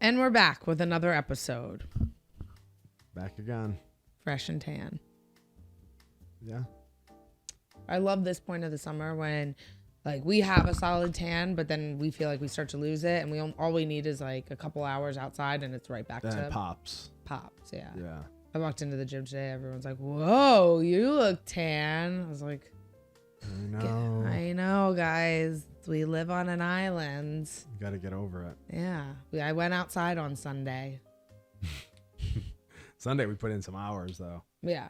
And we're back with another episode. Back again. Fresh and tan. Yeah. I love this point of the summer when like we have a solid tan, but then we feel like we start to lose it, and all we need is like a couple hours outside and it's right back Then to it pops. Yeah. Yeah. I walked into the gym today. Everyone's like, "Whoa, you look tan." I was like, I know, guys. We live on an island. You got to get over it. Yeah. I went outside on Sunday. Sunday we put in some hours though. Yeah,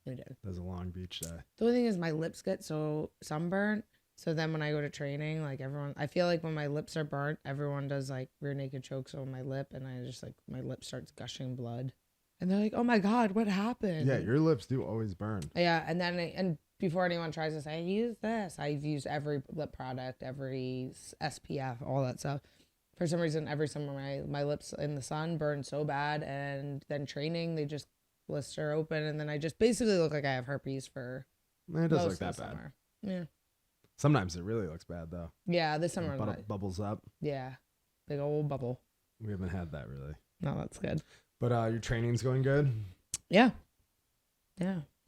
we did. It was a long beach day. The only thing is my lips get so sunburnt. So then when I go to training, like I feel like when my lips are burnt, everyone does like rear naked chokes on my lip, and I just like my lip starts gushing blood. And they're like, "Oh my God, what happened?" Yeah, your lips do always burn. Yeah, and before anyone tries to say, "Use this," I've used every lip product, every SPF, all that stuff. For some reason, every summer my lips in the sun burn so bad, and then training they just blister open, and then I just basically look like I have herpes for It does look that bad. Summer. Yeah. Sometimes it really looks bad though. Yeah, this summer Bubbles up. Yeah, big old bubble. We haven't had that really. No, that's good. But your training's going good. Yeah.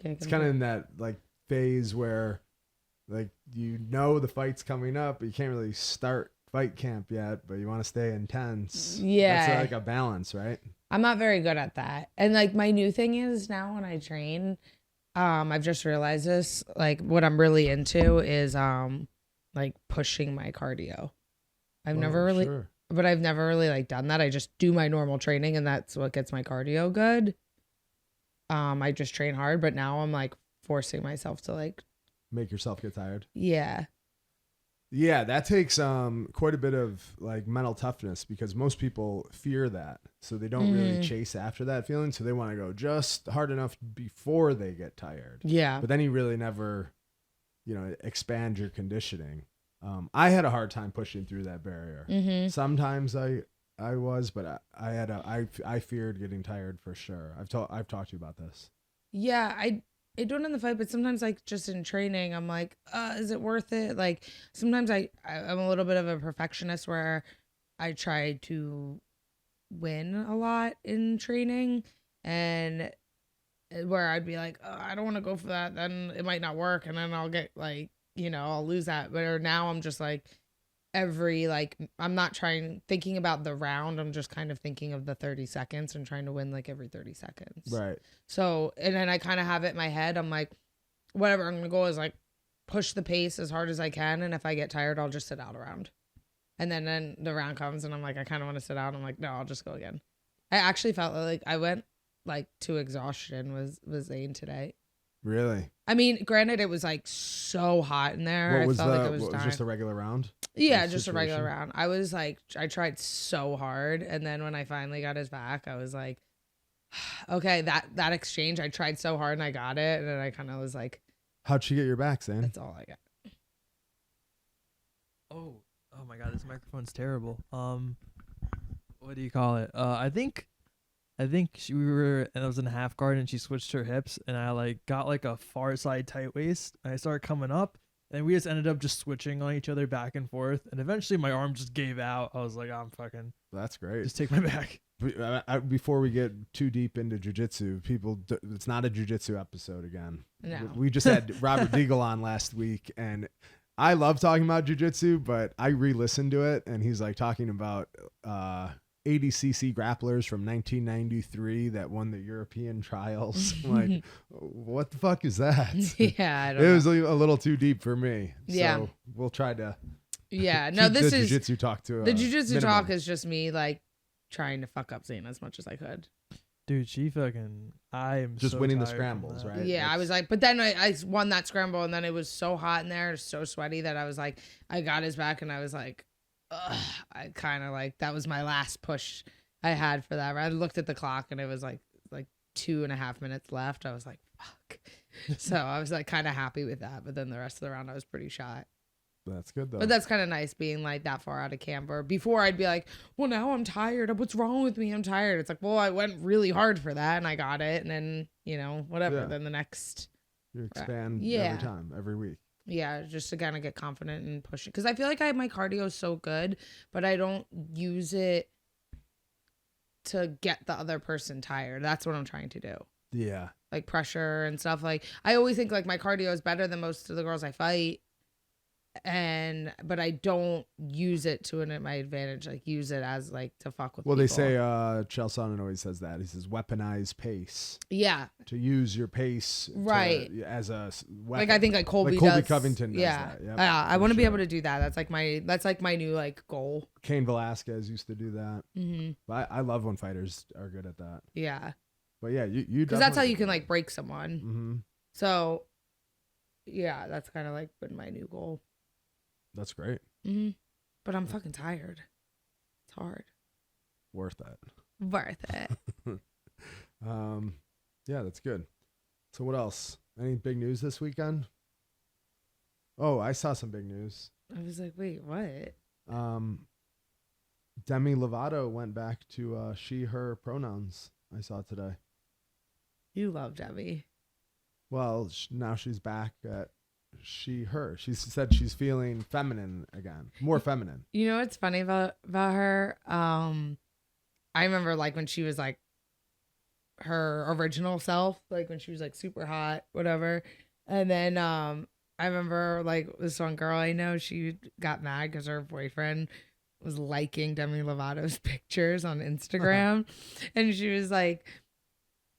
It's kind of in that like phase where, like, you know the fight's coming up, but you can't really start fight camp yet, but you want to stay intense. Yeah, that's like a balance, right? I'm not very good at that. And like my new thing is now when I train, I've just realized this. Like what I'm really into is like pushing my cardio. I've never really like done that. I just do my normal training, and that's what gets my cardio good. I just train hard, but now I'm like forcing myself to like make yourself get tired. Yeah, that takes quite a bit of like mental toughness, because most people fear that, so they don't really chase after that feeling. So they want to go just hard enough before they get tired. Yeah, but then you really never, expand your conditioning. I had a hard time pushing through that barrier. Mm-hmm. Sometimes I was, but I feared getting tired for sure. I've talked to you about this. Yeah, I do it in the fight, but sometimes like just in training, I'm like, is it worth it? Like sometimes I'm a little bit of a perfectionist where I try to win a lot in training, and where I'd be like, I don't want to go for that, then it might not work, and then I'll get like, I'll lose that. But now I'm just like I'm not thinking about the round. I'm just kind of thinking of the 30 seconds and trying to win like every 30 seconds. Right. So, and then I kind of have it in my head. I'm like, whatever I'm going to go is like push the pace as hard as I can. And if I get tired, I'll just sit out a round. And then the round comes and I'm like, I kind of want to sit out. I'm like, no, I'll just go again. I actually felt like I went like to exhaustion was Zane today. Really? I mean, granted, it was like so hot in there. What was I felt like it was what was just a regular round? Yeah, just a regular round. I was like, I tried so hard, and then when I finally got his back, I was like, okay, that exchange, I tried so hard and I got it, and then I kind of was like, how'd she get your back, Zane? That's all I got. Oh my God, this microphone's terrible. What do you call it? I think we were, and I was in a half guard, and she switched her hips, and I like got like a far side tight waist, and I started coming up, and we just ended up just switching on each other back and forth, and eventually my arm just gave out. I was like, I'm fucking. That's great. Just take my back. Before we get too deep into jiu-jitsu, it's not a jiu-jitsu episode again. No. We just had Robert Deagle on last week, and I love talking about jiu-jitsu, but I re-listened to it, and he's like talking about 80cc grapplers from 1993 that won the European trials. I'm like, what the fuck is that? Yeah, I don't know. It was a little too deep for me. Yeah. So we'll try to no, this the is jiu-jitsu talk to the jiu-jitsu minimum. talk is just me like trying to fuck up Zane as much as I could. Dude, I am just so winning the tired scrambles, from that. right? Yeah, I was like, but then I won that scramble, and then it was so hot in there, so sweaty that I was like, I got his back, and I was like, ugh. I kind of like, that was my last push I had for that. I looked at the clock, and it was like 2.5 minutes left. I was like, fuck. So I was like kind of happy with that, but then the rest of the round I was pretty shot. That's good though. But that's kind of nice being like that far out of camp. Or before I'd be like, well, now I'm tired. What's wrong with me? I'm tired. It's like, well, I went really hard for that and I got it. And then, whatever. Yeah. Then the next. You expand Yeah. every time, every week. Yeah, just to kind of get confident and push it. Because I feel like my cardio is so good, but I don't use it to get the other person tired. That's what I'm trying to do. Yeah. Like pressure and stuff. Like I always think like my cardio is better than most of the girls I fight. But I don't use it to my advantage. Like use it as like to fuck with Well, people. they say Chael Sonnen always says that. He says weaponize pace. Yeah. To use your pace right as a weapon. Like I think like Colby Covington does yeah. that. Yep, I want to be able to do that. That's like my new like goal. Cain Velasquez used to do that. Mm-hmm. But I love when fighters are good at that. Yeah. But yeah, you because that's how you can like break someone. Mm-hmm. So yeah, that's kind of like been my new goal. That's great. Mm-hmm. But I'm fucking tired. It's hard. Worth it. Yeah, that's good. So what else? Any big news this weekend? Oh, I saw some big news. I was like, wait, what? Demi Lovato went back to she, her pronouns. I saw today. You love Demi. Well, now she's back at she, her. She said she's feeling feminine again, more feminine. You know what's funny about her? I remember like when she was like her original self, like when she was like super hot, whatever. And then I remember like this one girl I know, she got mad because her boyfriend was liking Demi Lovato's pictures on Instagram. And she was like,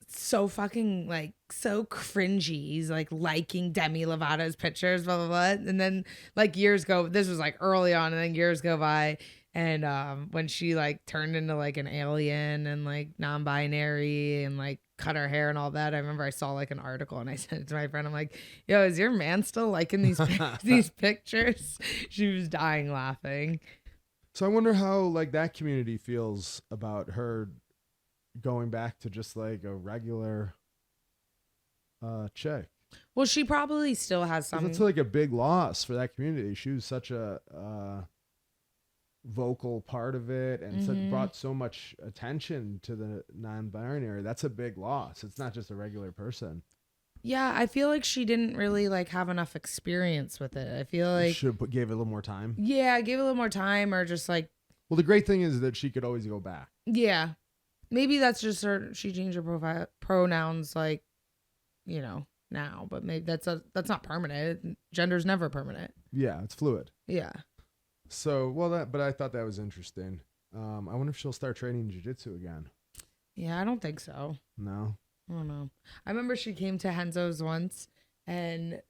so fucking like so cringy. He's like liking Demi Lovato's pictures, blah blah blah. And then like years go, this was like early on, and then years go by, and when she like turned into like an alien and like non-binary and like cut her hair and all that, I remember I saw like an article and I sent it to my friend. I'm like, yo, is your man still liking these these pictures? She was dying laughing. So I wonder how like that community feels about her going back to just like a regular chick. Well, she probably still has some. It's like a big loss for that community. She was such a vocal part of it and brought so much attention to the non-binary. That's a big loss. It's not just a regular person. Yeah, I feel like she didn't really like have enough experience with it. I feel like should have gave it a little more time. Yeah, gave it a little more time, or just like. Well, the great thing is that she could always go back. Yeah. Maybe that's just her. She changed her pronouns, like, you know, now. But maybe that's not permanent. Gender's never permanent. Yeah, it's fluid. Yeah. So but I thought that was interesting. I wonder if she'll start training jiu-jitsu again. Yeah, I don't think so. No. I don't know. I remember she came to Henzo's once, and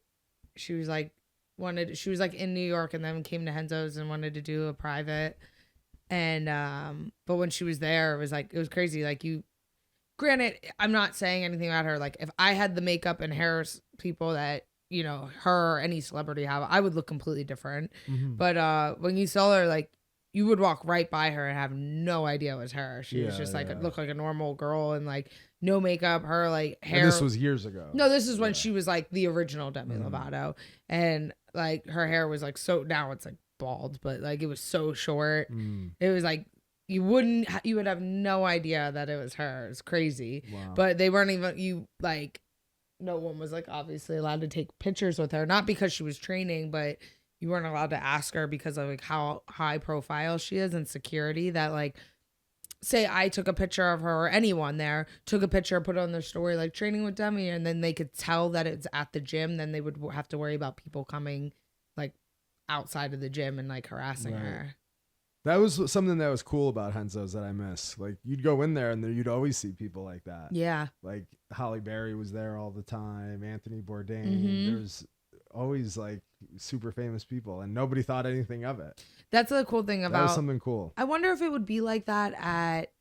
she was like in New York, and then came to Henzo's and wanted to do a private. And but when she was there, it was crazy. Like, granted, I'm not saying anything about her. Like, if I had the makeup and hair people that, you know, her or any celebrity have, I would look completely different. Mm-hmm. But when you saw her, like, you would walk right by her and have no idea it was her. She was just like looked like a normal girl, and like no makeup, her like hair. And this was years ago. No, this is when she was like the original Demi Lovato, and like her hair was like, so now it's like bald, but like it was so short. It was like you would have no idea that it was her. It's crazy. Wow. But they weren't even no one was like obviously allowed to take pictures with her, not because she was training, but you weren't allowed to ask her because of like how high profile she is and security. That like, say I took a picture of her, or anyone there took a picture, put it on their story, like training with Demi, and then they could tell that it's at the gym, then they would have to worry about people coming like outside of the gym and like harassing her. That was something that was cool about Henzo's that I miss. Like, you'd go in there and you'd always see people like that. Yeah. Like Halle Berry was there all the time. Anthony Bourdain. There's always like super famous people, and nobody thought anything of it. That's the cool thing about. That was something cool. I wonder if it would be like that at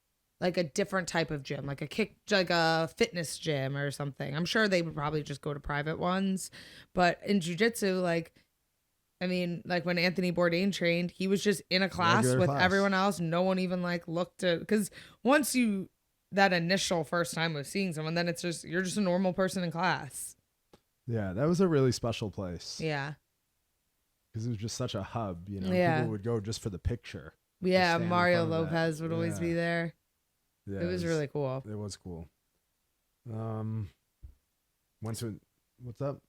like a different type of gym, like a fitness gym or something. I'm sure they would probably just go to private ones, but in jiu-jitsu, like, I mean, like when Anthony Bourdain trained, he was just in a class with everyone else. No one even like looked at, because once that initial first time of seeing someone, then you're just a normal person in class. Yeah, that was a really special place. Yeah. Because it was just such a hub, you know. Yeah. People would go just for the picture. Yeah, Mario Lopez would always be there. Yeah, it was really cool. It was cool. What's up?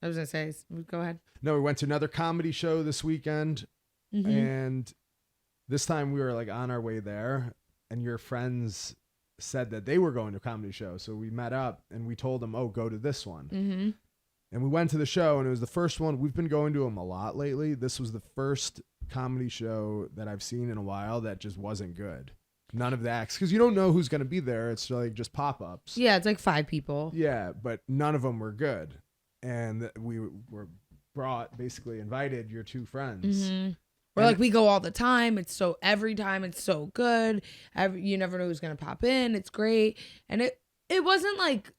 I was gonna say, go ahead. No, we went to another comedy show this weekend, and this time we were like on our way there, and your friends said that they were going to a comedy show. So we met up and we told them, oh, go to this one. Mm-hmm. And we went to the show, and it was the first one. We've been going to them a lot lately. This was the first comedy show that I've seen in a while that just wasn't good. None of the acts, because you don't know who's going to be there. It's like just pop-ups. Yeah, it's like 5 people. Yeah, but none of them were good. And we were basically invited your 2 friends. Mm-hmm. We're like, we go all the time. Every time it's so good. You never know who's going to pop in. It's great. And it wasn't like,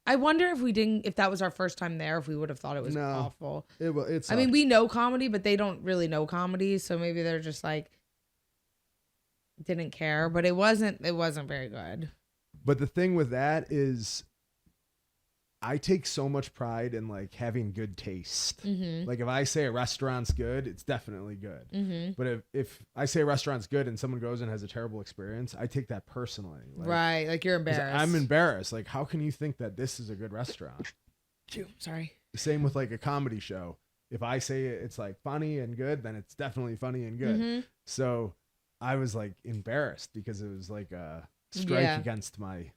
I wonder if that was our first time there, if we would have thought it was awful. It's. I mean, we know comedy, but they don't really know comedy, so maybe they're just like didn't care. But it wasn't very good. But the thing with that is, I take so much pride in like having good taste. Mm-hmm. Like if I say a restaurant's good, it's definitely good. Mm-hmm. But if I say a restaurant's good and someone goes and has a terrible experience, I take that personally. Like, Right, like you're embarrassed. I'm embarrassed. Like, how can you think that this is a good restaurant? Sorry. Same with like a comedy show. If I say it's like funny and good, then it's definitely funny and good. Mm-hmm. So I was like embarrassed because it was like a strike against my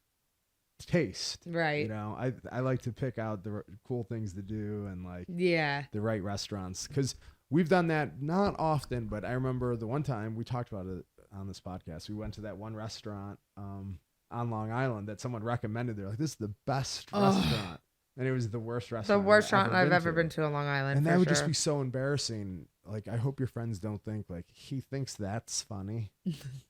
taste. Right. You know, I like to pick out the cool things to do and like the right restaurants, because we've done that not often, but I remember the one time we talked about it on this podcast. We went to that one restaurant on Long Island that someone recommended. They're like, this is the best restaurant. And it was the worst restaurant. The worst restaurant I've ever been to on Long Island. And that would just be so embarrassing. Like, I hope your friends don't think like he thinks that's funny.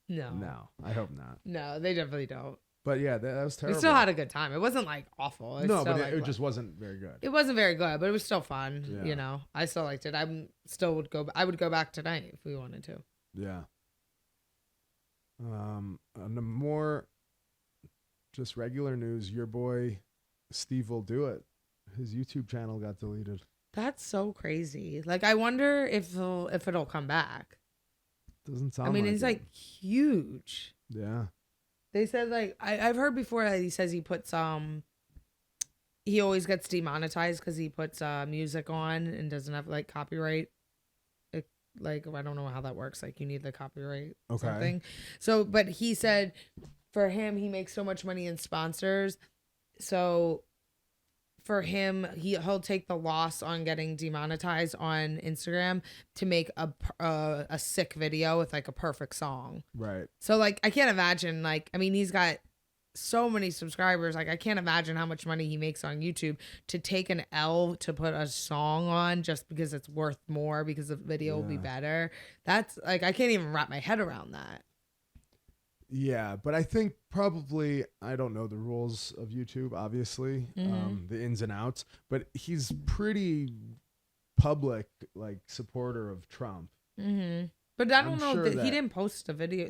No, I hope not. No, they definitely don't. But yeah, that was terrible. We still had a good time. It wasn't like awful. No, but it just wasn't very good. It wasn't very good, but it was still fun. Yeah. You know, I still liked it. I would go back tonight if we wanted to. Yeah. On the more just regular news, your boy SteveWillDoIt, his YouTube channel got deleted. That's so crazy. Like, I wonder if it'll come back. Doesn't sound. I mean, like it's like huge. Yeah. They said like I've heard before that he says he puts he always gets demonetized because he puts music on and doesn't have like copyright. Like I don't know how that works. Like you need the copyright something. So, but he said for him he makes so much money in sponsors, so for him he'll take the loss on getting demonetized on Instagram to make a sick video with like a perfect song. Right. So like I can't imagine, like, I mean, he's got so many subscribers, like I can't imagine how much money he makes on YouTube to take an L to put a song on just because it's worth more because the video will be better. That's like I can't even wrap my head around that. Yeah, but I think probably, I don't know the rules of YouTube, obviously, the ins and outs, but he's pretty public, like, supporter of Trump. Mm-hmm. But I don't know that he didn't post a video.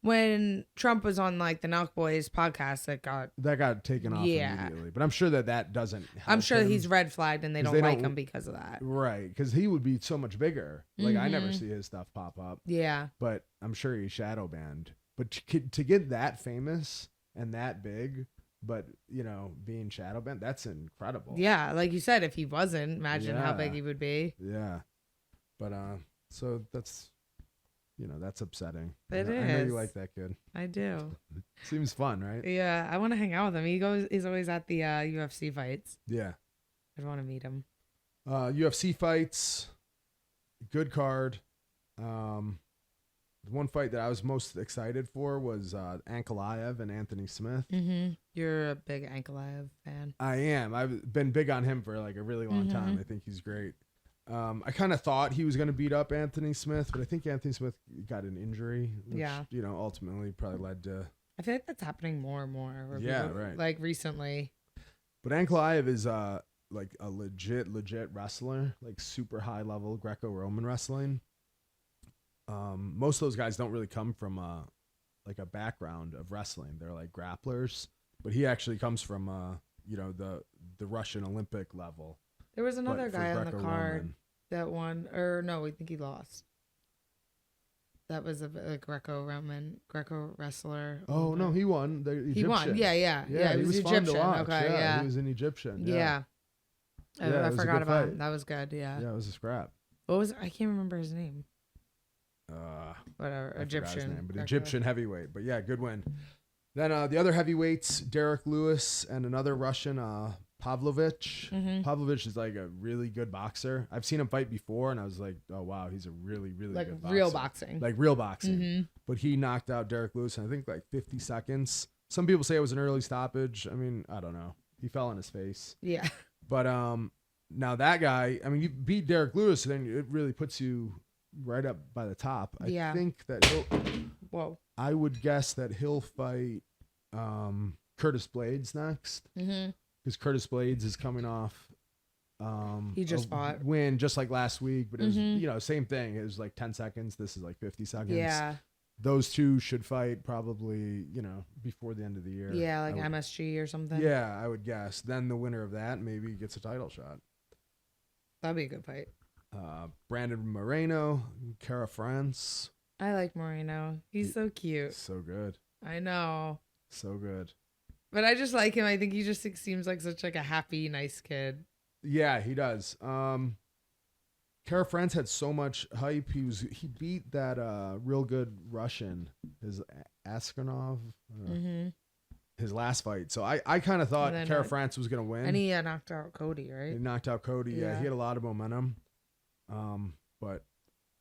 When Trump was on like the Nelk Boys podcast, that got taken off immediately. But I'm sure that doesn't help I'm sure him. He's red flagged and they don't like him because of that. Right, because he would be so much bigger. Like I never see his stuff pop up. Yeah. But I'm sure he's shadow banned. But to get that famous and that big, but you know, being shadow banned, that's incredible. Yeah, like you said, if he wasn't, imagine how big he would be. Yeah. But so that's, you know, that's upsetting. It is. I know you like that kid. I do. Seems fun, right? Yeah, I want to hang out with him. He's always at the UFC fights. Yeah. I want to meet him. UFC fights, good card. The one fight that I was most excited for was Ankalaev and Anthony Smith. Mm-hmm. You're a big Ankalaev fan. I am. I've been big on him for like a really long time. I think he's great. I kind of thought he was going to beat up Anthony Smith, but I think Anthony Smith got an injury, which, you know, ultimately probably led to... I feel like that's happening more and more. Yeah, right. Like recently. But Ankalaev is like a legit wrestler, like super high level Greco-Roman wrestling. Most of those guys don't really come from like a background of wrestling. They're like grapplers, but he actually comes from you know, the Russian Olympic level. There was another guy on the card that won, or no, I think he lost. That was a Greco wrestler. Oh no, he won. The Egyptian. He won. Yeah. He was Egyptian. Fun to watch. Okay, yeah. He was an Egyptian. Yeah. I forgot about him. That was good. Yeah. Yeah, it was a scrap. What was? I can't remember his name. Whatever, I forgot his Egyptian. name, but Egyptian heavyweight. But yeah, good win. Then the other heavyweights, Derek Lewis and another Russian, Pavlovich. Pavlovich is like a really good boxer. I've seen him fight before, and I was like, oh wow, he's a really, really like good boxer. real boxing. Like real boxing. But he knocked out Derek Lewis in I think like 50 seconds. Some people say it was an early stoppage. I mean, I don't know. He fell on his face. Yeah. But now that guy, I mean, you beat Derek Lewis, and then it really puts you right up by the top. I think that I would guess that he'll fight Curtis Blades next. Because Curtis Blades is coming off he just fought win just like last week, but it was, you know, same thing. It was like 10 seconds. This is like 50 seconds. Yeah. Those two should fight probably, you know, before the end of the year. Yeah, like MSG or something. Yeah, I would guess. Then the winner of that maybe gets a title shot. That'd be a good fight. Brandon Moreno, Cara France. I like Moreno. He's so cute. So good. I know. So good. But I just like him. I think he just seems like such like a happy, nice kid. Yeah, he does. Cara France had so much hype. He beat that real good Russian, his Askanov, his last fight. So I kind of thought Cara France was gonna win. And he knocked out Cody, right? He knocked out Cody. Yeah, he had a lot of momentum. But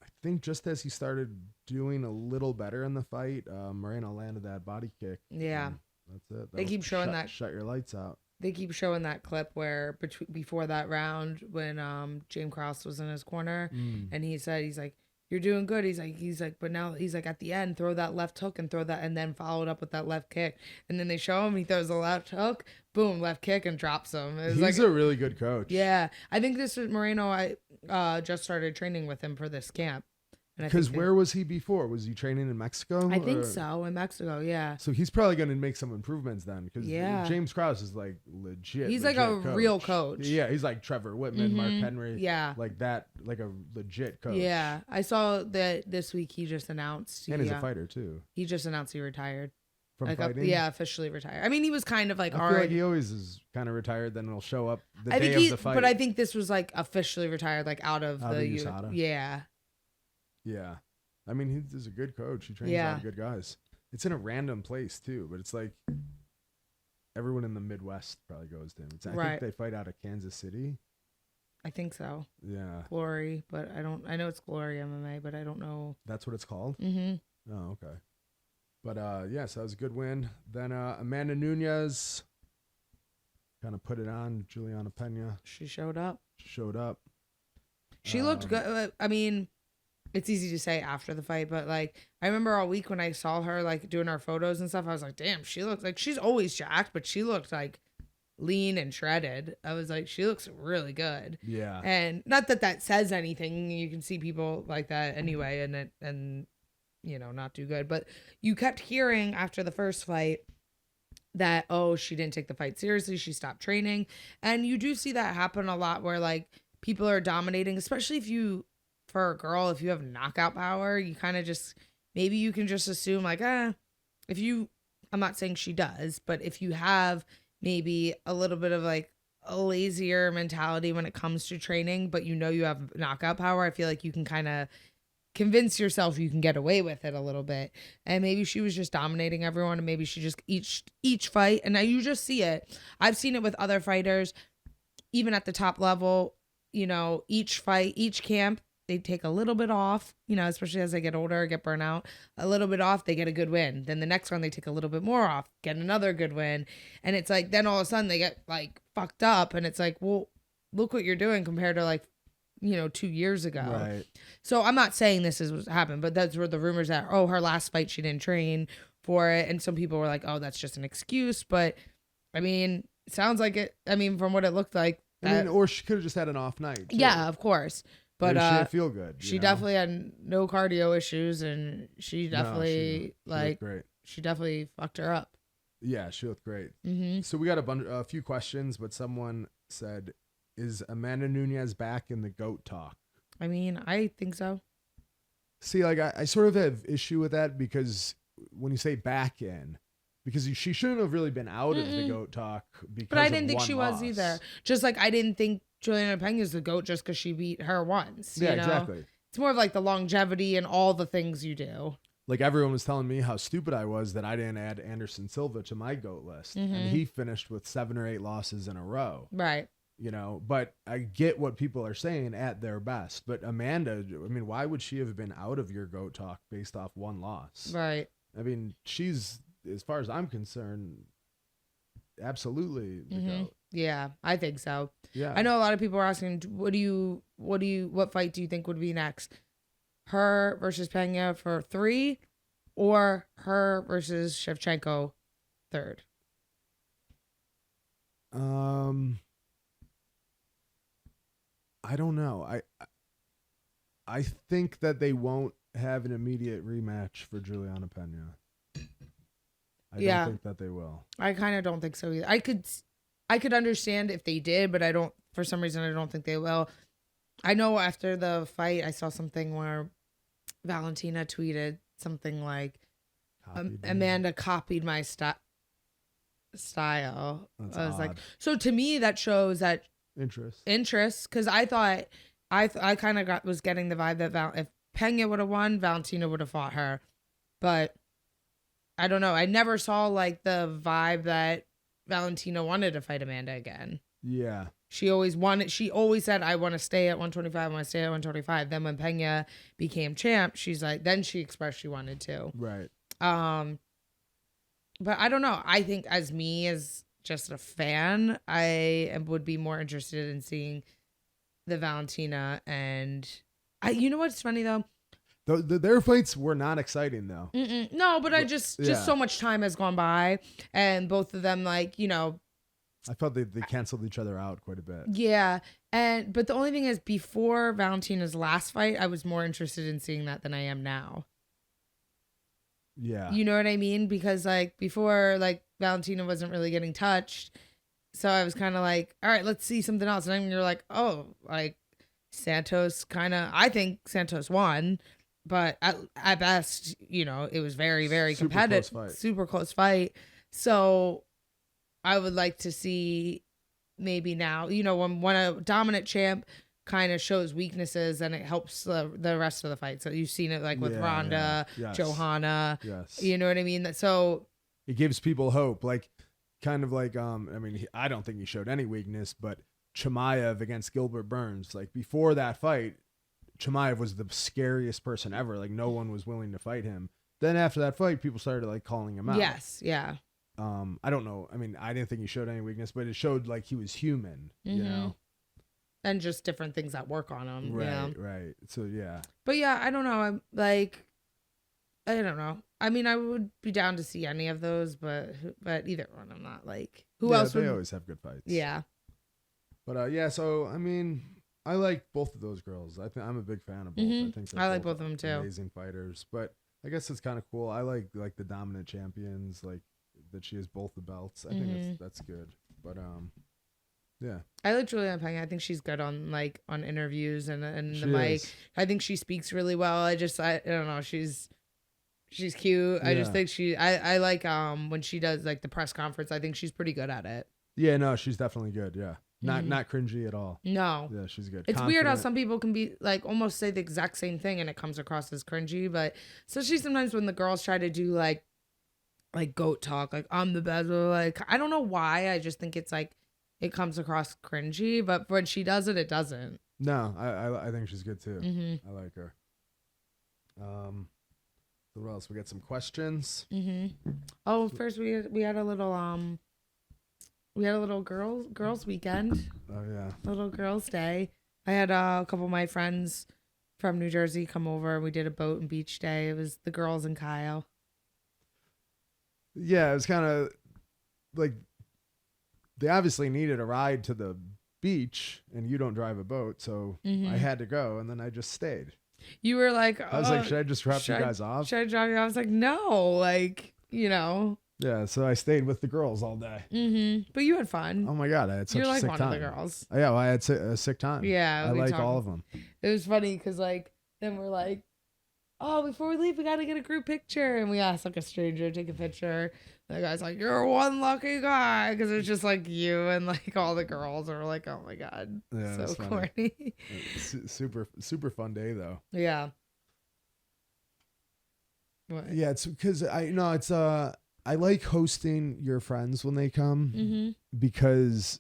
I think just as he started doing a little better in the fight, Moreno landed that body kick. Yeah. That's it. They keep showing that. Shut your lights out. They keep showing that clip where before that round when James Krause was in his corner and he said, he's like, you're doing good. He's like, but now he's like, at the end, throw that left hook and throw that, and then follow it up with that left kick. And then they show him, he throws the left hook, boom, left kick, and drops him. He's like a really good coach. Yeah. I think this is Moreno. I just started training with him for this camp. Because where was he before? Was he training in Mexico? I think so, in Mexico, yeah. So he's probably going to make some improvements then. Because James Krause is like legit. He's like a real coach. Yeah, he's like Trevor Whitman, Mark Henry. Yeah. Like that, like a legit coach. Yeah. I saw that this week he just announced. And he's a fighter too. He just announced he retired. From fighting? Yeah, officially retired. I mean, he was kind of like I feel like he always is kind of retired, then he'll show up the day of the fight. But I think this was like officially retired, like out of the USADA. Yeah. Yeah. I mean, he's a good coach. He trains a lot of good guys. It's in a random place too, but it's like everyone in the Midwest probably goes to him. I think they fight out of Kansas City. I think so. Yeah. Glory, but I know it's Glory MMA, but I don't know. That's what it's called? Mm-hmm. Oh, okay. But so that was a good win. Then Amanda Nunes kind of put it on Juliana Pena. She showed up. She looked good. I mean, it's easy to say after the fight, but like I remember all week when I saw her like doing our photos and stuff, I was like, damn, she looks like she's always jacked, but she looked like lean and shredded. I was like, she looks really good. Yeah. And not that says anything. You can see people like that anyway and you know, not do good. But you kept hearing after the first fight that, oh, she didn't take the fight seriously. She stopped training. And you do see that happen a lot where like people are dominating, especially for a girl, if you have knockout power, you kind of just, maybe you can just assume like, I'm not saying she does, but if you have maybe a little bit of like a lazier mentality when it comes to training, but you know you have knockout power, I feel like you can kind of convince yourself you can get away with it a little bit. And maybe she was just dominating everyone, and maybe she just each fight, and now you just see it. I've seen it with other fighters, even at the top level, you know, each fight, each camp, they take a little bit off, you know, especially as they get older, get burnt out, a little bit off, they get a good win. Then the next one, they take a little bit more off, get another good win. And it's like, then all of a sudden they get like fucked up. And it's like, well, look what you're doing compared to like, you know, 2 years ago. Right. So I'm not saying this is what's happened, but that's where the rumors that, oh, her last fight, she didn't train for it. And some people were like, oh, that's just an excuse. But I mean, it sounds like it. I mean, from what it looked like. Or she could have just had an off night. Too. Yeah, of course. But she didn't feel good. She definitely had no cardio issues, and she definitely she definitely fucked her up. Yeah, she looked great. Mm-hmm. So we got a few questions, but someone said, "Is Amanda Nunes back in the GOAT talk?" I mean, I think so. See, like I sort of have issue with that because when you say back in, because she shouldn't have really been out of the GOAT talk. But I didn't think she was either. Just like I didn't think Juliana Pena is the GOAT just because she beat her once. Yeah, you know? exactly. It's more of like the longevity and all the things you do. Like everyone was telling me how stupid I was that I didn't add Anderson Silva to my GOAT list. And he finished with 7 or 8 losses in a row. Right. You know, but I get what people are saying at their best. But Amanda, I mean, why would she have been out of your GOAT talk based off 1 loss? Right. I mean, she's, as far as I'm concerned, absolutely the GOAT. Yeah, I think so. Yeah. I know a lot of people are asking, what fight do you think would be next? Her versus Pena for 3, or her versus Shevchenko 3rd? I don't know. I think that they won't have an immediate rematch for Juliana Pena. I don't think that they will. I kind of don't think so either. I could understand if they did, but for some reason, I don't think they will. I know after the fight, I saw something where Valentina tweeted something like, Amanda copied my style. That's I was like, odd. so to me, that shows that interest, because I thought, I kind of was getting the vibe that if Pena would have won, Valentina would have fought her. But I don't know. I never saw like the vibe that Valentina wanted to fight Amanda again. Yeah. She always wanted. She always said, "I want to stay at 125. I want to stay at 125." Then when Pena became champ, she's like, then she expressed she wanted to. Right. But I don't know. I think as just a fan, I would be more interested in seeing the Valentina and you know what's funny though? Their fights were not exciting though. No, but I just so much time has gone by, and both of them, like, you know, I felt they canceled each other out quite a bit. Yeah, but the only thing is, before Valentina's last fight, I was more interested in seeing that than I am now. Yeah, you know what I mean? Because like before, like Valentina wasn't really getting touched, so I was kind of like, all right, let's see something else. And then you're like, oh, like Santos I think Santos won. But at best, you know, it was very, very competitive, super close fight. So I would like to see maybe now, you know, when a dominant champ kind of shows weaknesses and it helps the rest of the fight. So you've seen it like with Ronda, Yes. Johanna. Yes. You know what I mean? So it gives people hope. Like, kind of like, I mean, I don't think he showed any weakness, but Chimaev against Gilbert Burns, like before that fight, Chimaev was the scariest person ever. Like, no one was willing to fight him. Then after that fight, people started like calling him out. Yes, yeah. I don't know. I mean, I didn't think he showed any weakness, but it showed like he was human, you know? And just different things that work on him. Right, you know? right. So, yeah. But yeah, I don't know. I'm like, I don't know. I mean, I would be down to see any of those, but either one, I'm not like, who else would... They always have good fights. Yeah. But yeah, so, I mean... I like both of those girls. I'm a big fan of both. I think I like both of them too. Amazing fighters. But I guess it's kind of cool. I like the dominant champions, like that she has both the belts. I think that's good. But yeah. I like Juliana Pena. I think she's good on interviews and the mic. Is. I think she speaks really well. I don't know. She's cute. I just think I like when she does like the press conference. I think she's pretty good at it. Yeah, no, she's definitely good. Yeah. Not cringy at all. No. Yeah, she's good. It's weird how some people can be like almost say the exact same thing and it comes across as cringy, but especially sometimes when the girls try to do like GOAT talk, like I'm the best, like I don't know why. I just think it's like it comes across cringy, but when she does it, it doesn't. No, I think she's good too. I like her. What else? We got some questions. Oh, first we had a little We had a little girls weekend. Oh yeah. Little girls day. I had a couple of my friends from New Jersey come over. We did a boat and beach day. It was the girls and Kyle. Yeah, it was kind of like they obviously needed a ride to the beach, and you don't drive a boat, so I had to go, and then I just stayed. You were like, I was like, should I just drop you guys off? Should I drop you off? I was like, no, like, you know. Yeah, so I stayed with the girls all day. But you had fun. Oh my god, I had such a sick time. You're like one of the girls. Yeah, well, I had a sick time. Yeah, I like all of them. It was funny because like then we're like, oh, before we leave, we got to get a group picture. And we asked like a stranger to take a picture. And the guy's like, you're one lucky guy. Because it's just like you and like all the girls are like, oh my God. Yeah, So that's funny. corny. Super fun day though. Yeah. What? Yeah, it's because I like hosting your friends when they come Mm-hmm. because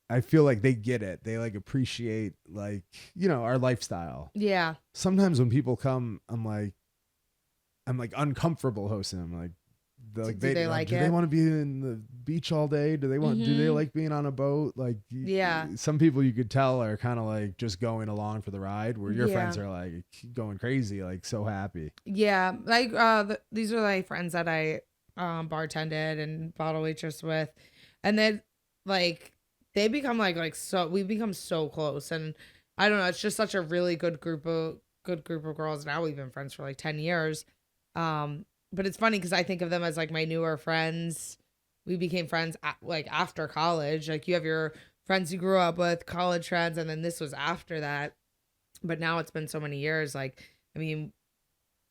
I feel like they get it. They like appreciate like, our lifestyle. Yeah. Sometimes when people come, I'm like uncomfortable hosting them. Like, Do they like do it? they want to be in the beach all day? Do they Mhm. like being on a boat? Like, Yeah. some people you could tell are kind of like just going along for the ride, where your Yeah. friends are like going crazy, like so happy. Yeah. Like these are like friends that I bartended and bottle waitress with. And then like they become like so we become so close. And I don't know, it's just such a really good group of girls. Now we've been friends for like 10 years. But it's funny because I think of them as like my newer friends. We became friends like after college. Like you have your friends you grew up with, college friends, and then this was after that. But now it's been so many years. Like, I mean,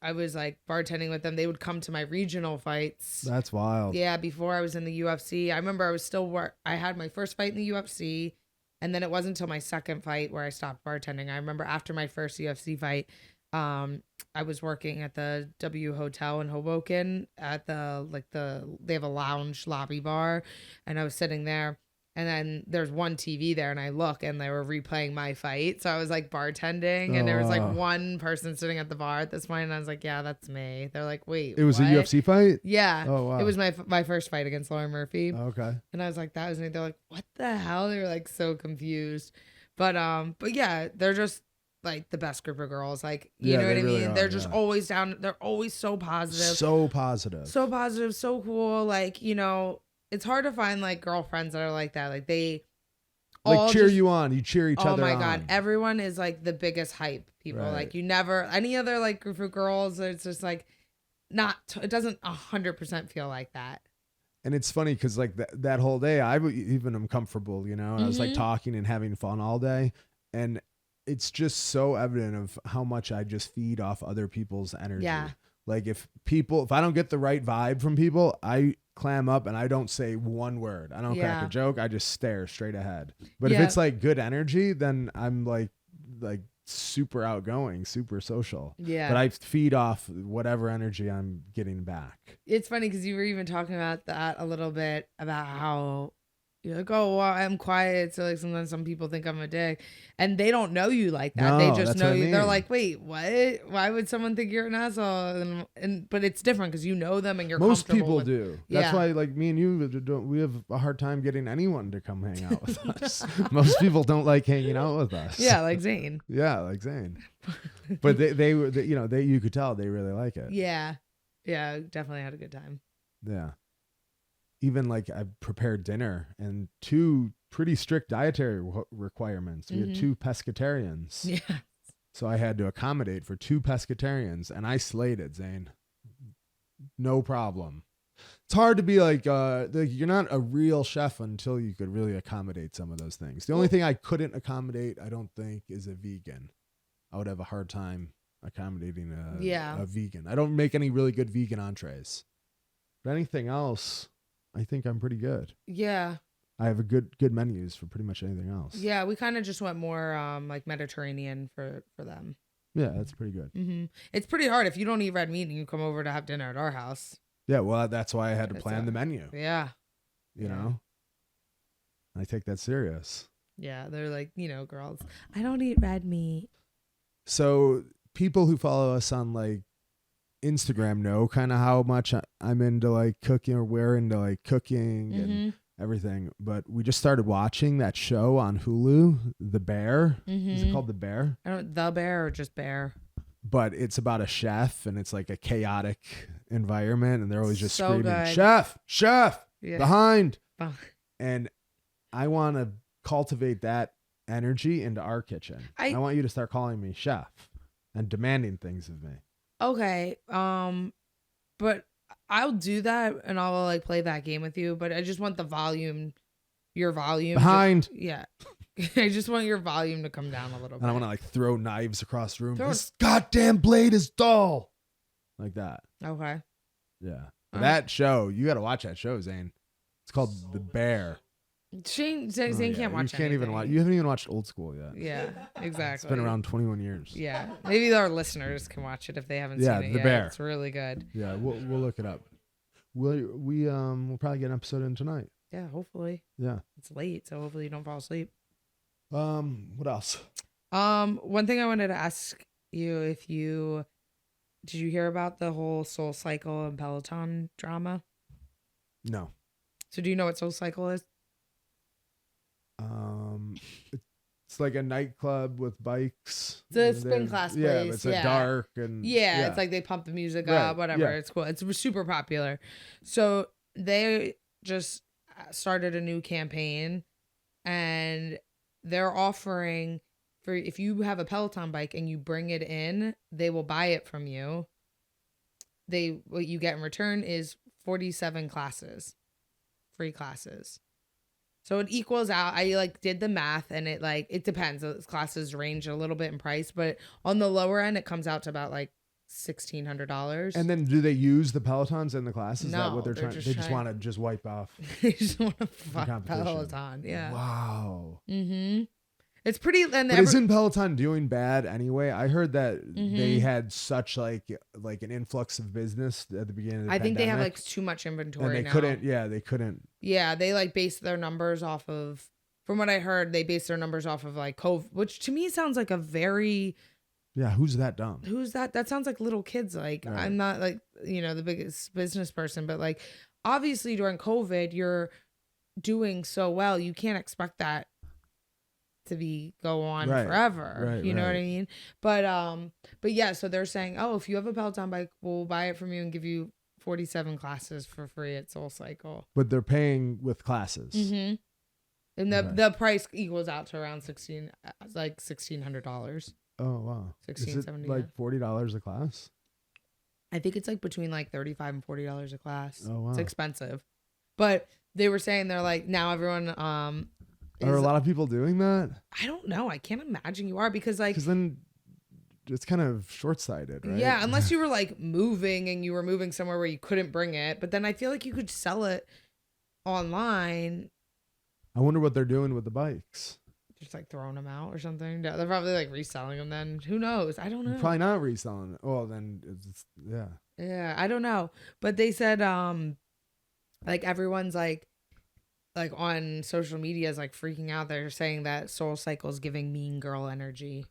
I was like bartending with them. They would come to my regional fights. That's wild. Yeah, before I was in the UFC. I remember I was still I had my first fight in the UFC, and then it wasn't until my second fight where I stopped bartending. I remember after my first UFC fight, I was working at the W Hotel in Hoboken at they have a lounge lobby bar, and I was sitting there, and then there's one TV there, and I look and they were replaying my fight. So I was like bartending, and there was like wow. one person sitting at the bar at this point, and I was like, yeah, that's me. They're like, wait, It was what? a UFC fight? Yeah. Oh, wow. It was my first fight against Lauren Murphy. Okay. And I was like, that was me. They're like, what the hell? They were like so confused. But yeah, they're just like the best group of girls. Like, you Yeah, know what they I really mean? are, They're just yeah. always down. They're always so positive. So positive. So positive, so cool. Like, it's hard to find like girlfriends that are like that. Like they like all cheer just- you on. You cheer each Oh other my on. God. Everyone is like the biggest hype people. Right. Like you never, any other like group of girls, it's just like it doesn't 100% feel like that. And it's funny because like that whole day, even am comfortable, and I was like Mhm. talking and having fun all day. And it's just so evident of how much I just feed off other people's energy. Yeah. Like if I don't get the right vibe from people, I clam up and I don't say one word. I don't crack Yeah. a joke. I just stare straight ahead. But if Yeah. it's like good energy, then I'm like super outgoing, super social. Yeah. But I feed off whatever energy I'm getting back. It's funny because you were even talking about that a little bit about how you're like, oh, well, I'm quiet. So like sometimes some people think I'm a dick and they don't know you like that. No, They just that's know what I you. They're mean. like, wait, what? Why would someone think you're an asshole? But it's different because you know them and you're Most comfortable people with- do. That's Yeah. why, like me and you, we have a hard time getting anyone to come hang out with us. Most people don't like hanging out with us. Yeah, like Zane. Yeah, like Zane. But they were, you could tell they really like it. Yeah. Yeah, definitely had a good time. Yeah. Even like I prepared dinner and 2 pretty strict dietary requirements. We had Mhm. 2 pescatarians. Yeah. So I had to accommodate for 2 pescatarians and I slayed it, Zane. No problem. It's hard to be like you're not a real chef until you could really accommodate some of those things. The only thing I couldn't accommodate, I don't think, is a vegan. I would have a hard time accommodating a vegan. I don't make any really good vegan entrees. But anything else, I think I'm pretty good. Yeah. I have a good menus for pretty much anything else. Yeah. We kind of just went more like Mediterranean for them. Yeah, that's pretty good. Mm-hmm. It's pretty hard if you don't eat red meat and you come over to have dinner at our house. Yeah, well, that's why I had to It's plan the menu. Yeah. You Yeah. know? I take that serious. Yeah. They're like, girls, I don't eat red meat. So people who follow us on like Instagram know kind of how much I'm into like cooking, or we're into like cooking and Mm-hmm. everything. But we just started watching that show on Hulu, The Bear. Is it called The Bear? I don't, The Bear or just Bear? But it's about a chef and it's like a chaotic environment and they're always just So screaming, good. chef, Yeah. behind. Oh. And I want to cultivate that energy into our kitchen. I want you to start calling me chef and demanding things of me. Okay. But I'll do that and I'll like play that game with you, but I just want the volume, your volume. Behind. Yeah. I just want your volume to come down a little bit. And I want to like throw knives across the room. Throw- This goddamn blade is dull. Like that. Okay. Yeah. That show, you got to watch that show, Zane. It's called The Bear. Zane Oh, yeah. can't watch. You can't even watch. You haven't even watched Old School yet. Yeah, exactly. It's been around 21 years. Yeah, maybe our listeners can watch it if they haven't Yeah, seen it The yet. Bear. It's really good. Yeah, we'll look it up. We'll probably get an episode in tonight. Yeah, hopefully. Yeah. It's late, so hopefully you don't fall asleep. What else? One thing I wanted to ask you, did you hear about the whole SoulCycle and Peloton drama? No. So do you know what SoulCycle is? It's like a nightclub with bikes. It's a and spin then- class Yeah, place, but it's a yeah. dark and Yeah, it's like they pump the music Right, up, whatever. yeah. It's cool. It's super popular. So they just started a new campaign, and they're offering for if you have a Peloton bike and you bring it in, they will buy it from you. What you get in return is 47 classes, free classes. So it equals out. I like did the math, and it depends. Those classes range a little bit in price, but on the lower end, it comes out to about like $1,600. And then do they use the Pelotons in the class? Is that No, what they're they're trying? just They just trying- want to just wipe off They just want to the fuck competition. Peloton. Yeah. Wow. Mm-hmm. It's pretty. And But isn't Peloton doing bad anyway? I heard that Mm-hmm. they had such like an influx of business at the beginning of the I think they have pandemic, like too much and inventory they now. couldn't. Yeah, they couldn't. Yeah, they like base their numbers off of. From what I heard, they base their numbers off of like COVID, which to me sounds like a very. Yeah, who's that dumb? Who's that? That sounds like little kids. Like Right. I'm not like the biggest business person, but like obviously during COVID, you're doing so well. You can't expect that to go on Right. forever. Right, You know what right. I mean? But yeah, so they're saying, oh, if you have a Peloton bike, we'll buy it from you and give you 47 classes for free at SoulCycle. But they're paying with classes. Mm-hmm. And Okay. the price equals out to around $1,600. Oh wow! Is it $16.70, like $40 a class? I think it's like between like $35 and $40 a class. Oh wow! It's expensive. But they were saying they're like now everyone Are a lot of people doing that? I don't know. I can't imagine you are because like Because then it's kind of short-sighted, right? yeah, unless you were like moving and you were moving somewhere where you couldn't bring it, but then I feel like you could sell it online, I wonder what they're doing with the bikes. just like throwing them out or something. They're probably like reselling them then. Who knows? I don't know. Probably not reselling it. Oh, then it's yeah. Yeah, I don't know. But they said like everyone's like on social media is like freaking out. They're saying that SoulCycle is giving mean girl energy.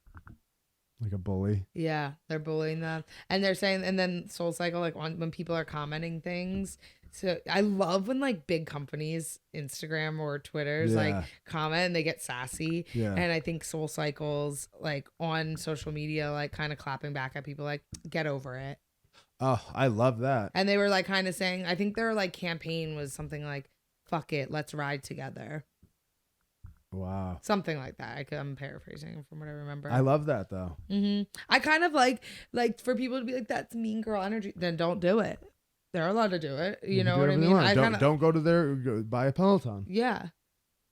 Like a bully. Yeah, they're bullying them. And they're saying and then SoulCycle like when people are commenting things. So I love when like big companies, Instagram or Twitter's Yeah. like comment and they get sassy. Yeah. And I think SoulCycle's like on social media like kind of clapping back at people like get over it. Oh, I love that. And they were like kind of saying, I think their like campaign was something like, fuck it, let's ride together. Wow. Something like that. I'm paraphrasing from what I remember. I love that though. I kind of like for people to be like, that's mean girl energy. Then don't do it. They're allowed to do it. You know can do what I whatever they mean? want. I Don't kind of, don't go to go buy a Peloton. yeah.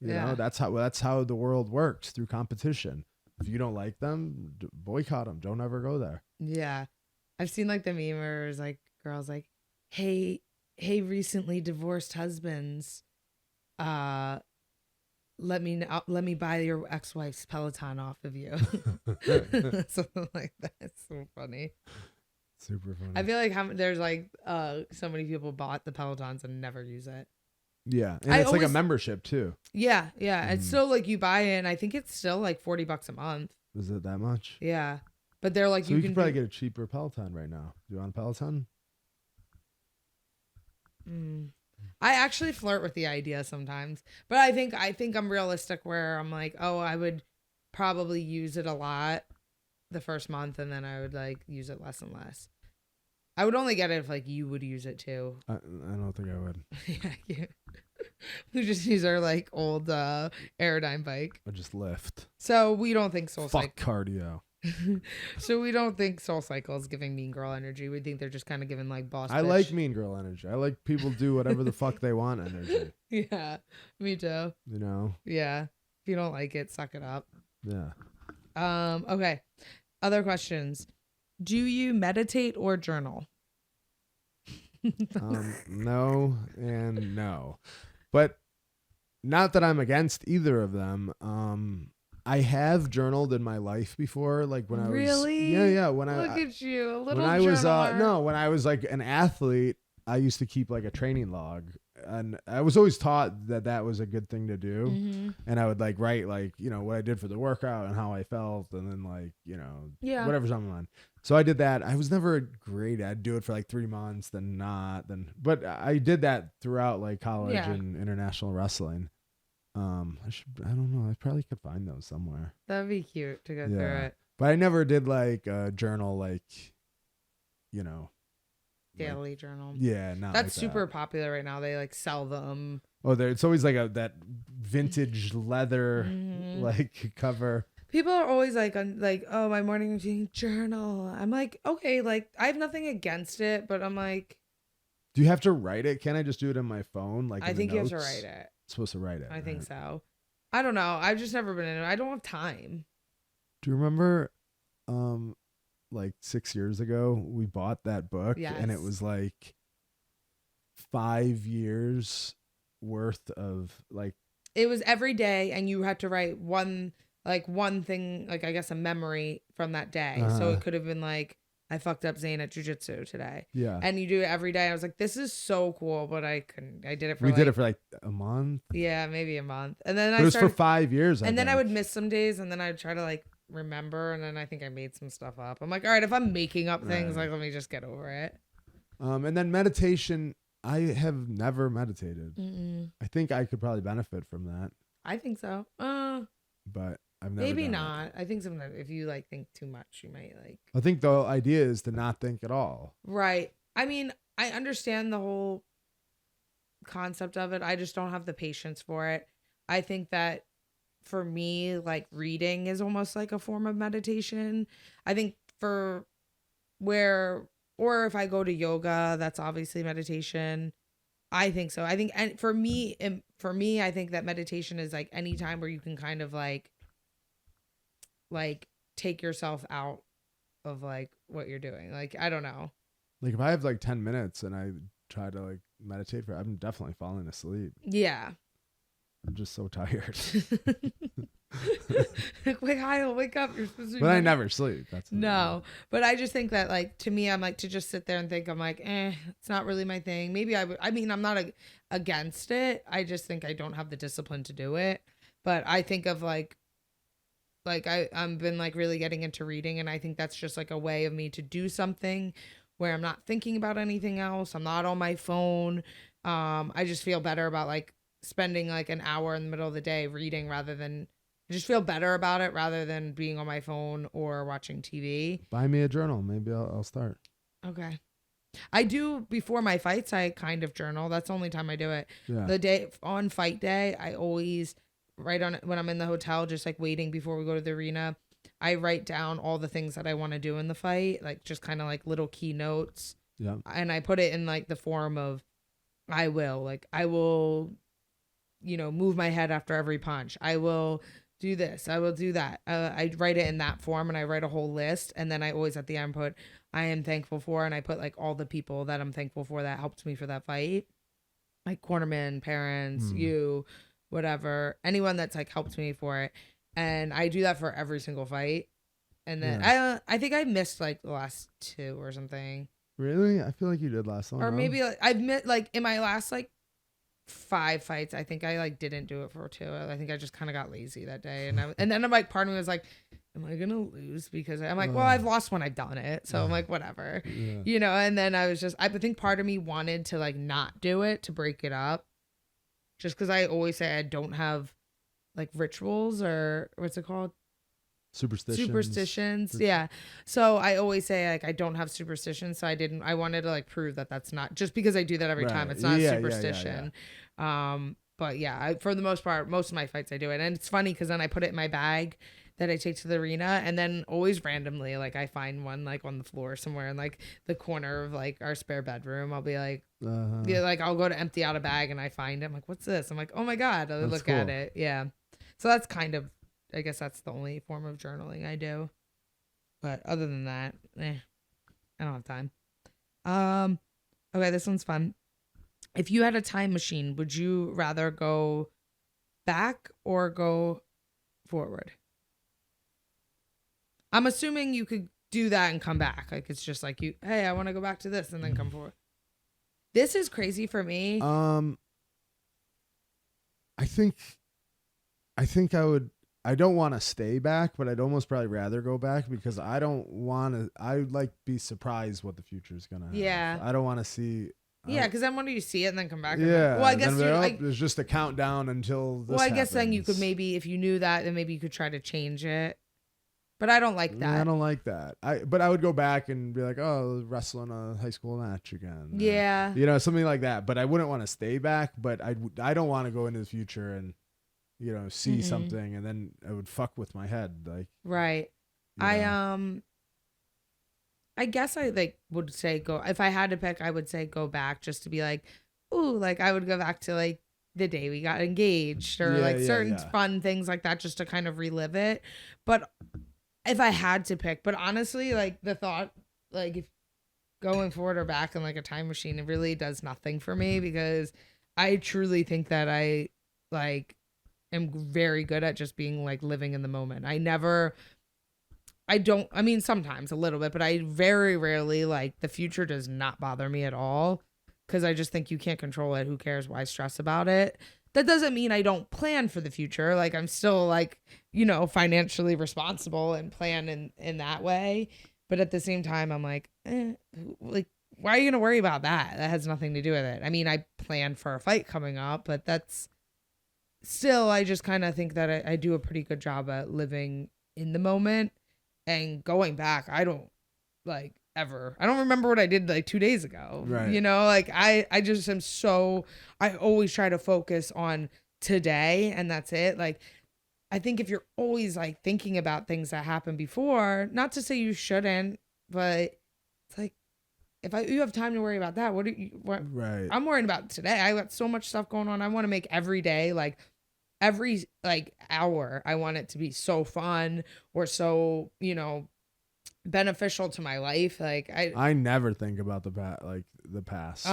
You Yeah. know, that's how the world works, through competition. If you don't like them, boycott them. Don't ever go there. Yeah. I've seen like the meme where it's like girls like, hey, recently divorced husbands, let me buy your ex-wife's Peloton off of you. Something like that. It's so funny. Super funny. I feel like there's like so many people bought the Pelotons and never use it. Yeah, and I it's like a always- membership too. Yeah. It's still like you buy it and I think it's still like $40 a month. Is it that much? Yeah. But they're like So you could probably get a cheaper Peloton right now. Do you want a Peloton? I actually flirt with the idea sometimes, but I think I'm realistic where I'm like, oh, I would probably use it a lot the first month, and then I would like use it less and less. I would only get it if like you would use it too. I don't think I would. Yeah. We just use our like old Aerodyne bike. I just lift. So we don't think SoulCycle. Fuck cardio. So we don't think SoulCycle is giving mean girl energy. We think they're just kind of giving like boss. I bitch. like mean girl energy. I like people do whatever the fuck they want energy. Yeah, me too. You know? Yeah. If you don't like it, suck it up. Yeah. Okay. Other questions. Do you meditate or journal? No and no. But not that I'm against either of them. I have journaled in my life before, like when I was Really? Yeah. Look at you, a little when I was journaler. when I was like an athlete, I used to keep like a training log, and I was always taught that that was a good thing to do. Mm-hmm. And I would like write like, you know, what I did for the workout and how I felt, and then like, you know, Yeah. whatever's on my mind. So I did that. I was never great. I'd do it for like 3 months, then not, but I did that throughout like college Yeah. and international wrestling. I don't know. I probably could find those somewhere. That'd be cute to go through Yeah. it. But I never did like a journal, like, you know, like- Daily journal. yeah, not That's like super that. popular right now. They like sell them. Oh, it's always like that vintage leather Mhm. like cover. People are always like, oh, my morning routine journal. I'm like, okay, like I have nothing against it, but I'm like, Do you have to write it? Can't I just do it on my phone? Like I in the think you have to notes? write it. Supposed to write it. I think right? so. I don't know. I've just never been in it. I don't have time. Do you remember, like 6 years ago, we bought that book, and it Yes. was like 5 years worth of like. It was every day, and you had to write one thing, like I guess a memory from that day. So Uh-huh. it could have been like, I fucked up Zane at Jiujitsu today. Yeah. And you do it every day. I was like, this is so cool, but I couldn't. I did it for We like, did it for like a month. yeah, maybe a month. And then But I it was started, for 5 years. and then I think. would miss some days, and then I'd try to like remember, and then I think I made some stuff up. I'm like, all right, if I'm making up things, Right. like let me just get over it. And then meditation. I have never meditated. Mm-mm. I think I could probably benefit from that, I think so. but I've never. Maybe done it. not. I think sometimes if you like think too much, you might like. I think the idea is to not think at all. Right. I mean, I understand the whole concept of it. I just don't have the patience for it. I think that for me, like reading is almost like a form of meditation. I think or if I go to yoga, that's obviously meditation. I think so. I think, and for me, I think that meditation is like any time where you can kind of like take yourself out of like what you're doing. Like, I don't know. Like if I have like 10 minutes and I try to like meditate I'm definitely falling asleep. Yeah. I'm just so tired. Like, wait, Kyle, wake up. You're supposed to be But I meditating. never sleep. That's the No, but I just think that like to me, I'm like to just sit there and think I'm like, it's not really my thing. Maybe I would. I mean, I'm not against it. I just think I don't have the discipline to do it. But I think of like I've been like really getting into reading, and I think that's just like a way of me to do something where I'm not thinking about anything else. I'm not on my phone. I just feel better about like spending like an hour in the middle of the day reading rather than. I just feel better about it rather than being on my phone or watching TV. Buy me a journal. Maybe I'll start. Okay. I do before my fights, I kind of journal. That's the only time I do it. Yeah. The day on fight day, I always write on when I'm in the hotel, just like waiting before we go to the arena. I write down all the things that I want to do in the fight, like just kind of like little keynotes. Yeah. And I put it in like the form of I will, move my head after every punch. I will do this. I will do that. I write it in that form, and I write a whole list. And then I always at the end put, I am thankful for, and I put like all the people that I'm thankful for that helped me for that fight. Like cornermen, parents, you, whatever, anyone that's like helped me for it. And I do that for every single fight. And then I think I missed like the last 2 or something. Really? I feel like you did last one. Or no? maybe like I've met like in my last like 5 fights, I think I like didn't do it for 2. I think I just kind of got lazy that day, and then I'm like, part of me was like, am I gonna lose? Because I'm like, well, I've lost when I've done it, so I'm like, whatever, Yeah. And then I was just, I think part of me wanted to like not do it to break it up, just because I always say I don't have like rituals or what's it called? Superstitions. Yeah. So I always say like I don't have superstitions. So I wanted to like prove that that's not just because I do that every time. Right. It's not Yeah, a yeah, yeah, superstition. But yeah, for the most part, most of my fights I do it. And it's funny because then I put it in my bag that I take to the arena, and then always randomly, like I find one like on the floor somewhere in like the corner of like our spare bedroom. I'll be like, yeah, like I'll go to empty out a bag and I find it. I'm like, what's this? I'm like, oh my God. I That's look at cool. it. Yeah. So that's kind of, I guess that's the only form of journaling I do. But other than that, I don't have time. Okay, this one's fun. If you had a time machine, would you rather go back or go forward? I'm assuming you could do that and come back. Like it's just like hey, I want to go back to this and then come forward. This is crazy for me. I think I don't want to stay back, but I'd almost probably rather go back because I don't want to. I would like be surprised what the future is gonna have. Yeah. I don't want to see. Yeah, because then when do you see it and then come back? Yeah. Well, I guess there's just a countdown until this. Well, I guess happens. then you could maybe, if you knew that, then maybe you could try to change it. But I don't like that. I don't like that. But I would go back and be like, oh, wrestling a high school match again. Yeah. Something like that. But I wouldn't want to stay back. But I don't want to go into the future and see something and then it would fuck with my head. Like right. I guess I would say go, if I had to pick, I would say go back just to be like, ooh, like I would go back to like the day we got engaged or certain fun things like that just to kind of relive it. But if I had to pick, but honestly, like the thought, like if going forward or back in like a time machine, it really does nothing for me because I truly think that I like am very good at just being like living in the moment. I mean, sometimes a little bit, but I very rarely like the future does not bother me at all because I just think you can't control it. Who cares? Why stress about it? That doesn't mean I don't plan for the future. Like I'm still like, financially responsible and plan in that way. But at the same time, I'm like, like, why are you going to worry about that? That has nothing to do with it. I mean, I plan for a fight coming up, but that's still, I just kind of think that I do a pretty good job at living in the moment. And going back, I don't ever. I don't remember what I did 2 days ago. Right. I just am I always try to focus on today and that's it. Like, I think if you're always thinking about things that happened before, not to say you shouldn't, but it's like, you have time to worry about that, what right. I'm worrying about today. I got so much stuff going on. I want to make every day every hour I want it to be so fun or so beneficial to my life. I never think about the past.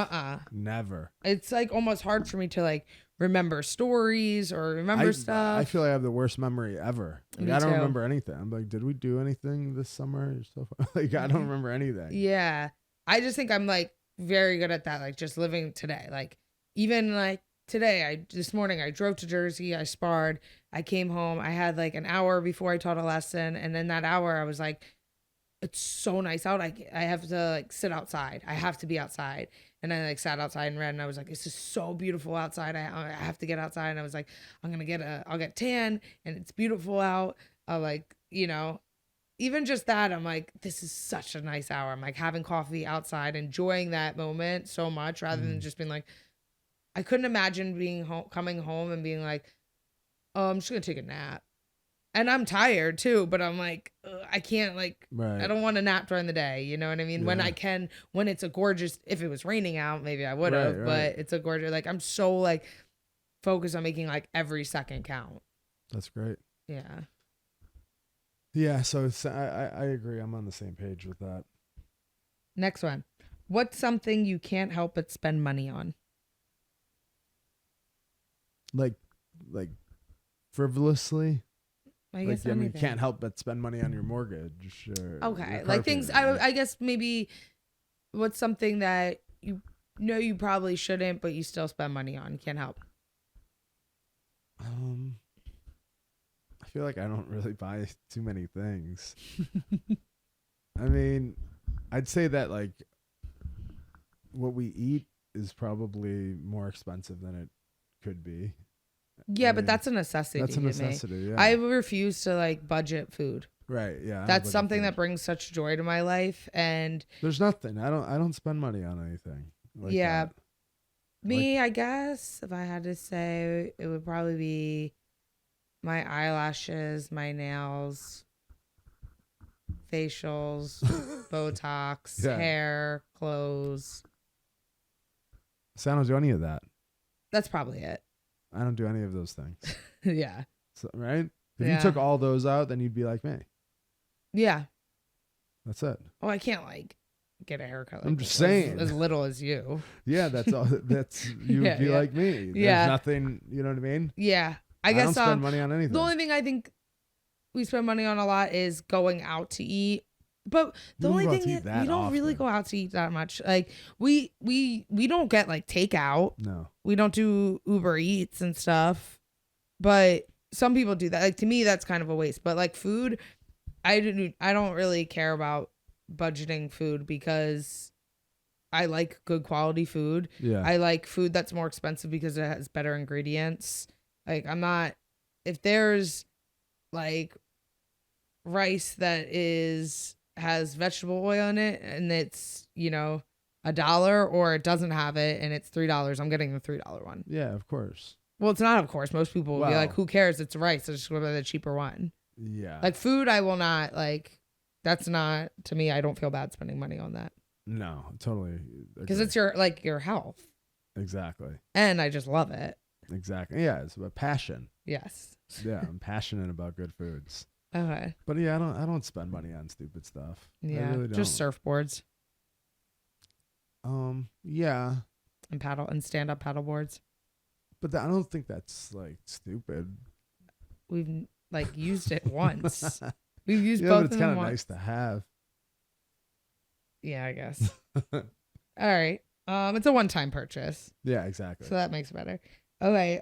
Never. It's almost hard for me to remember stories or remember stuff. I feel like I have the worst memory ever. I don't remember anything. I'm like, did we do anything this summer or stuff? I don't remember anything. Yeah, I just think I'm very good at that, just living today. Even today, this morning I drove to Jersey, I sparred, I came home, I had an hour before I taught a lesson, and in that hour I was like, it's so nice out, I have to sit outside, I have to be outside, and I sat outside and read, and I was like, this is so beautiful outside, I have to get outside, and I was like, I'll get tan, and it's beautiful out, even just that, I'm like, this is such a nice hour, I'm having coffee outside, enjoying that moment so much, rather than just being I couldn't imagine being coming home and being like, oh, I'm just going to take a nap. And I'm tired too, but I'm like, I can't right. I don't want to nap during the day. You know what I mean? Yeah. When it's a gorgeous, if it was raining out, maybe I would have, but it's a gorgeous, I'm so focused on making every second count. That's great. Yeah. Yeah. So I agree. I'm on the same page with that. Next one. What's something you can't help but spend money on? Like frivolously. I guess you can't help but spend money on your mortgage. Okay, things. I guess maybe what's something that you probably shouldn't, but you still spend money on. Can't help. I feel like I don't really buy too many things. I mean, I'd say that what we eat is probably more expensive than it could be. Yeah, but that's a necessity. That's a necessity. Yeah. I refuse to budget food. Right. Yeah. That's something that brings such joy to my life, and there's nothing. I don't spend money on anything. Yeah. That. Me, I guess if I had to say, it would probably be my eyelashes, my nails, facials, Botox, hair, clothes. So I don't do any of that. That's probably it. I don't do any of those things. Yeah. So, right? If Yeah. you took all those out, then you'd be like me. Yeah. That's it. Oh, I can't like get a haircut. I'm just saying. As little as you. Yeah, that's all. That's you'd Yeah, be yeah. like me. There's Yeah. nothing. You know what I mean? Yeah. I guess don't spend money on anything. the only thing I think we spend money on a lot is going out to eat. But the We only don't go out thing to is eat that we don't really often. go out to eat that much. Like we don't get like takeout. No. We don't do Uber Eats and stuff. But some people do that. Like to me that's kind of a waste. But like food, I don't really care about budgeting food because I like good quality food. Yeah. I like food that's more expensive because it has better ingredients. Like I'm not, if there's like rice that has vegetable oil in it and it's, $1 or it doesn't have it and it's $3, I'm getting the $3 one. Yeah, of course. Well, it's not, of course. Most people will be like, Well- who cares? It's rice. I'll just go buy the cheaper one. Yeah. Like food, I will not like, that's not, to me, I don't feel bad spending money on that. No, totally. Because agree. it's your health. Exactly. And I just love it. Exactly. Yeah, it's about passion. Yes. Yeah, I'm passionate about good foods. Okay. But yeah, I don't spend money on stupid stuff. I Yeah. really don't. Just surfboards Yeah, and stand-up paddle boards. but I don't think that's like stupid. We've like used it once. We've used Yeah, both but it's of kind them of once. nice to have. Yeah, I guess. All right. It's a one-time purchase, Yeah, exactly. so that makes it better. Okay.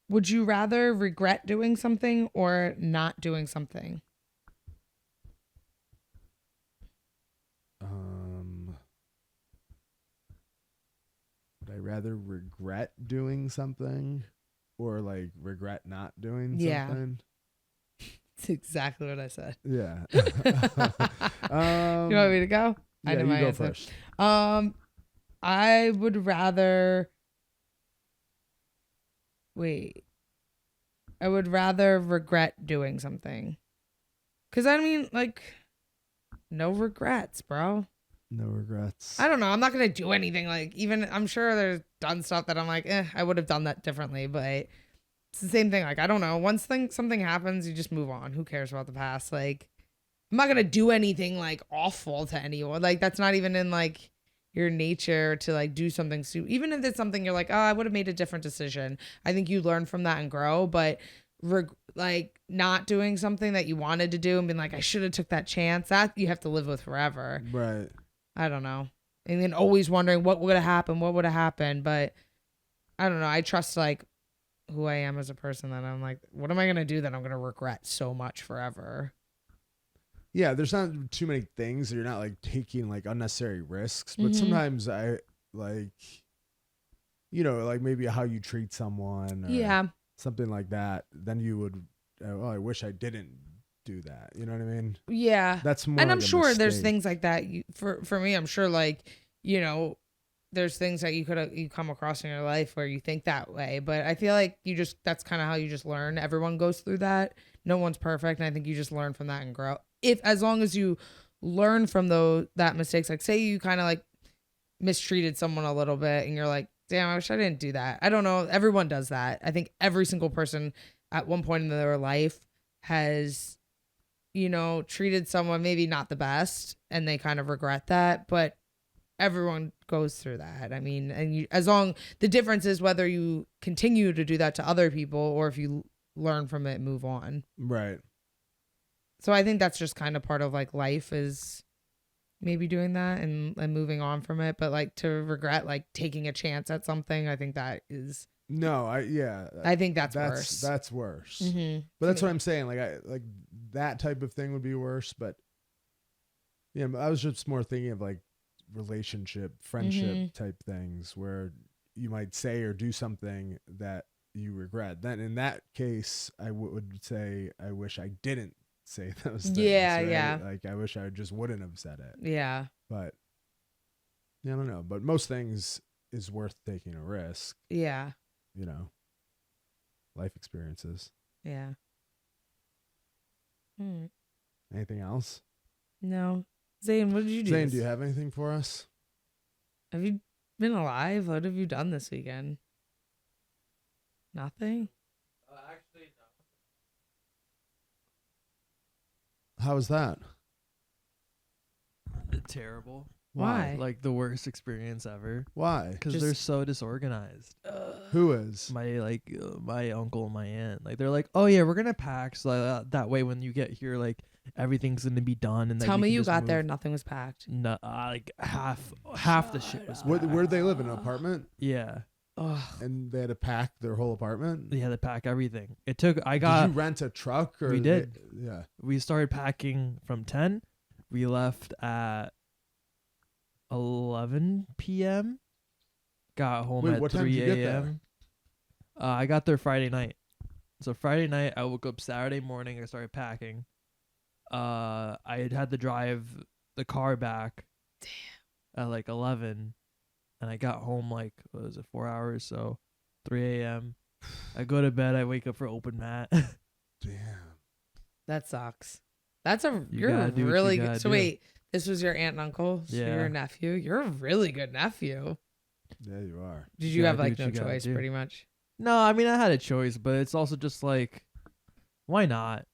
Would you rather regret doing something or not doing something? Would I rather regret doing something or like regret not doing Yeah. something? That's exactly what I said. Yeah. You want me to go? I Yeah, know you my go answer. first. I would rather. Wait. I would rather regret doing something. Cause I mean, like, no regrets, bro. No regrets. I don't know. I'm not gonna do anything. Like, even I'm sure there's done stuff that I'm like, I would have done that differently. But it's the same thing. Like, I don't know. Once something happens, you just move on. Who cares about the past? Like, I'm not gonna do anything like awful to anyone. Like, that's not even in like your nature to like do something. Even if it's something you're like, oh, I would have made a different decision. I think you learn from that and grow. But like not doing something that you wanted to do and being like, I should have took that chance. That you have to live with forever. Right. I don't know. And then always wondering what would have happened. But I don't know. I trust like who I am as a person that I'm like, what am I going to do that I'm going to regret so much forever? Yeah, there's not too many things. You're not like taking like unnecessary risks, but Mhm. sometimes I like, like maybe how you treat someone or Yeah. something like that. Then you would, oh, I wish I didn't do that. You know what I mean? Yeah. That's more. And like I'm a sure there's mistake. things like that. For me, I'm sure like, there's things that you come across in your life where you think that way. But I feel like that's kind of how you just learn. Everyone goes through that. No one's perfect. And I think you just learn from that and grow. As long as you learn from that mistakes, like say you kind of like mistreated someone a little bit and you're like, damn, I wish I didn't do that. I don't know. Everyone does that. I think every single person at one point in their life has, treated someone maybe not the best and they kind of regret that, but everyone goes through that. I mean, and the difference is whether you continue to do that to other people or if you learn from it and move on. Right. So I think that's just kind of part of like life is maybe doing that and moving on from it. But like to regret like taking a chance at something, I think that is. No, I think that's worse. That's worse. Mm-hmm. But that's what I'm saying. Like that type of thing would be worse. But yeah, I was just more thinking of like relationship, friendship type things where you might say or do something that you regret. Then in that case, I would say I wish I didn't say those things. Yeah, right? yeah. Like I wish I just wouldn't have said it. Yeah. But yeah, I don't know. But most things is worth taking a risk. Yeah. Life experiences. Yeah. Anything else? No. Zane, what did you do? Zane, do you have anything for us? Have you been alive? What have you done this weekend? Nothing? How was that? Terrible. Why? Like the worst experience ever. Why? Because Just- they're so disorganized. Who is? My uncle and my aunt. Like they're like, oh yeah, we're gonna pack so that way when you get here, like everything's gonna be done. And Tell we me can you just got move. there, nothing was packed. No, like half the shit was. Where they live in an apartment, Ugh. and they had to pack their whole apartment. They had to pack everything. It took. Did you rent a truck? Or We did. Yeah. We started packing from 10. We left at 11 p.m. Got home Wait, at what time 3 did you get there? a.m. I got there Friday night. So Friday night, I woke up Saturday morning. I started packing. I had to drive the car back. At like 11, and I got home like, what was it, 4 hours? So 3 a.m. I go to bed. I wake up for open mat. Damn. That sucks. That's a You you're gotta do what you really gotta good. So do. wait, this was your aunt and uncle. So Yeah. your nephew. You're a really good nephew. Yeah, you are. Did You you have gotta do like what no you gotta choice, do. pretty much? No, I mean I had a choice, but it's also just like, why not?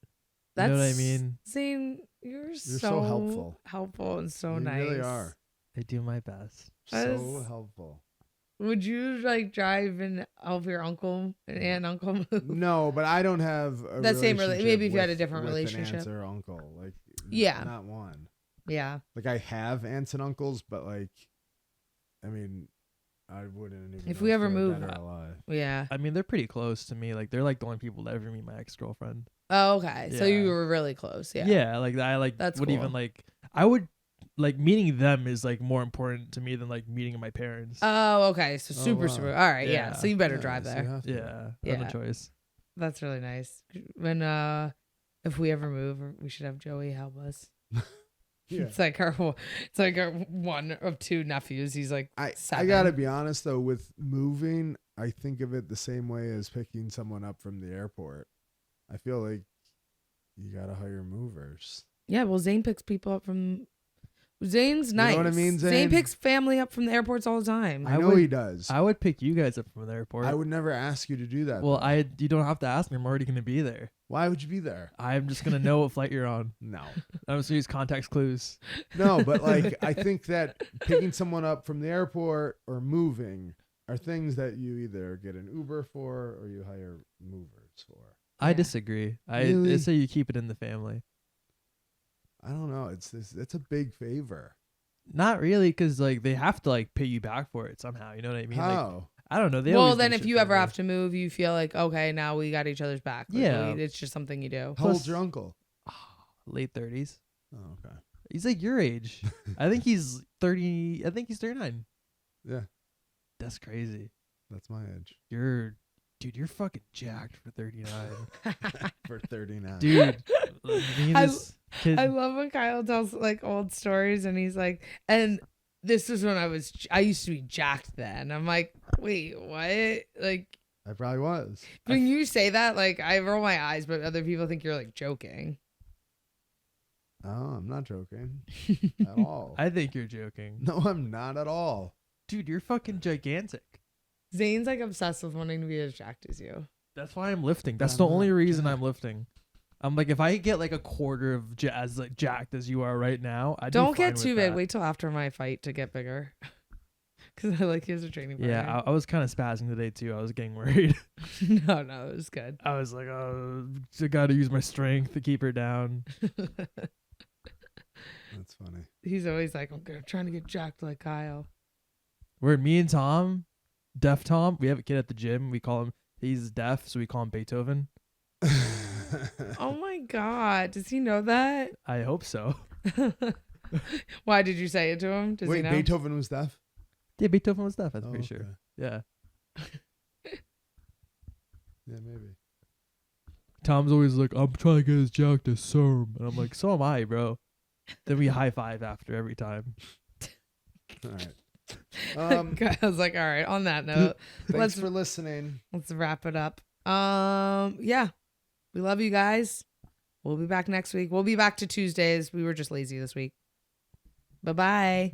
You know what I mean? Zane, you're so helpful. helpful and so You nice. really are. I do my best. So helpful. Would you like drive and help your uncle and aunt and uncle move? No, but I don't have a That same relationship maybe if you had a with- different with an relationship. aunt or uncle, like Yeah. not one. Yeah. Like I have aunts and uncles, but like, I mean, I wouldn't even. If know we ever they're move, dead or alive. Yeah. I mean, they're pretty close to me. Like they're like the only people that ever meet my ex-girlfriend. Oh, okay. So you Yeah. were really close. Yeah. Yeah, like I like That's would cool. even like I would like meeting them is like more important to me than like meeting my parents. Oh, okay. So Oh, super, wow. super. All right. Yeah. Yeah. So you better Yeah, drive so you there. have to. yeah, I Yeah. have no choice. That's really nice. When if we ever move, we should have Joey help us. Yeah. It's like our one of two nephews. He's like I 7. gotta be honest though, with moving, I think of it the same way as picking someone up from the airport. I feel like you gotta hire movers. Yeah, well, Zane picks people up from. Zane's You know nice. what I mean, Zane Zane? picks family up from the airports all the time. I I know would- he does. I would pick you guys up from the airport. I would never ask you to do that. Well, though. you don't have to ask me. I'm already gonna be there. Why would you be there? I'm just gonna know what flight you're on. No. I'm just gonna use context clues. No, but like I think that picking someone up from the airport or moving are things that you either get an Uber for or you hire movers for. I Yeah. disagree. I Really? say you keep it in the family. I don't know. It's a big favor. Not really, because like they have to like pay you back for it somehow. You know what I mean? Like, How? I don't know. They Well, always then do if shit you for ever me. have to move, you feel like, okay, now we got each other's back. Like, Yeah. it's just something you do. How Plus- old's your uncle? late 30s, Oh, okay. he's like your age. I think he's 30. I think he's 39. Yeah, That's crazy. that's my age. You're fucking jacked for 39, For 39. dude. Me and I- this kid. I love when Kyle tells like old stories and he's like, and this is when I used to be jacked then. I'm like, wait, what? Like I probably was. when you say that, like I roll my eyes, but other people think you're like joking. Oh, I'm not joking at all. I think you're joking, No, I'm not at all. dude. You're fucking gigantic. Zane's like obsessed with wanting to be as jacked as you. That's why I'm lifting. That's I'm the not only reason jacked. I'm lifting. I'm like, if I get like a quarter of as like jacked as you are right now, I'd be Don't fine get with too big. that. Wait till after my fight to get bigger. Because I like you as a training partner. Yeah, I was kind of spazzing today too. I was getting worried. no, it was good. I was like, oh, I got to use my strength to keep her down. That's funny. He's always like, trying to get jacked like Kyle. Where me and Tom, Deaf Tom, we have a kid at the gym. We call him, he's deaf, so we call him Beethoven. Oh my God. Does he know that? I hope so. Why did you say it to him? Does he Wait, know? Beethoven was deaf? Yeah, Beethoven was deaf, I'm Oh, pretty sure. okay. Yeah. Yeah, maybe. Tom's always like, I'm trying to get as jacked as Serm. And I'm like, so am I, bro. Then we high five after every time. All right. I was like, all right, on that note, Thanks let's for listening. wrap it up. Yeah. We love you guys. We'll be back next week. We'll be back to Tuesdays. We were just lazy this week. Bye-bye.